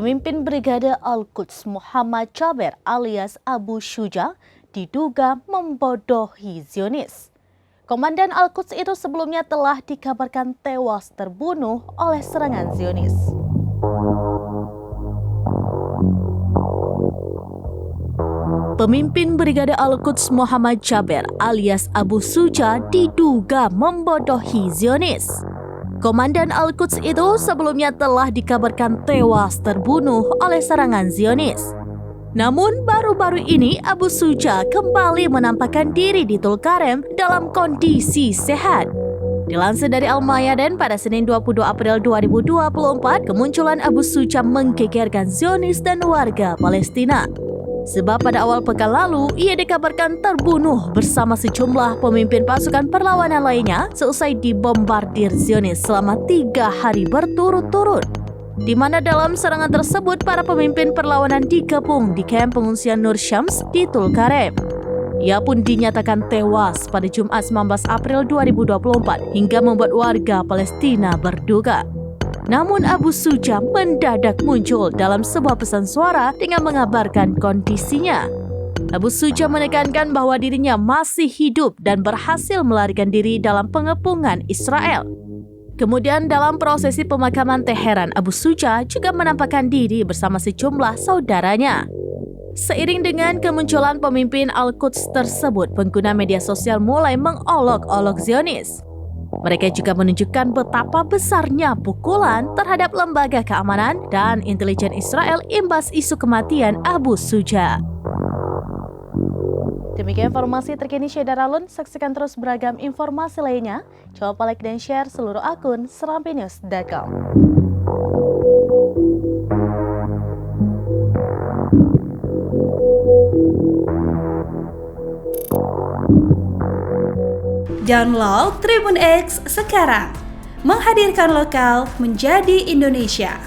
Pemimpin Brigade Al-Quds Muhammad Jaber alias Abu Syuja diduga membodohi Zionis. Komandan Al-Quds itu sebelumnya telah dikabarkan tewas terbunuh oleh serangan Zionis. Pemimpin Brigade Al-Quds Muhammad Jaber alias Abu Syuja diduga membodohi Zionis. Komandan Al-Quds itu sebelumnya telah dikabarkan tewas terbunuh oleh serangan Zionis. Namun baru-baru ini Abu Syuja kembali menampakkan diri di Tulkarem dalam kondisi sehat. Dilansir dari Al-Mayadin pada Senin 22 April 2024, kemunculan Abu Syuja menggegerkan Zionis dan warga Palestina. Sebab pada awal pekan lalu, ia dikabarkan terbunuh bersama sejumlah pemimpin pasukan perlawanan lainnya seusai dibombardir Zionis selama 3 hari berturut-turut. Di mana dalam serangan tersebut, para pemimpin perlawanan digabung di kamp pengungsian Nur Syams di Tulkarem. Ia pun dinyatakan tewas pada Jumat 19 April 2024 hingga membuat warga Palestina berduka. Namun Abu Syuja mendadak muncul dalam sebuah pesan suara dengan mengabarkan kondisinya. Abu Syuja menekankan bahwa dirinya masih hidup dan berhasil melarikan diri dalam pengepungan Israel. Kemudian dalam prosesi pemakaman Teheran, Abu Syuja juga menampakkan diri bersama sejumlah saudaranya. Seiring dengan kemunculan pemimpin Al-Quds tersebut, pengguna media sosial mulai mengolok-olok Zionis. Mereka juga menunjukkan betapa besarnya pukulan terhadap lembaga keamanan dan intelijen Israel imbas isu kematian Abu Syuja. Demikian informasi terkini Syederalun. Saksikan terus beragam informasi lainnya. Coba like dan share seluruh akun serampinews.com. Download Tribun X sekarang, menghadirkan lokal menjadi Indonesia.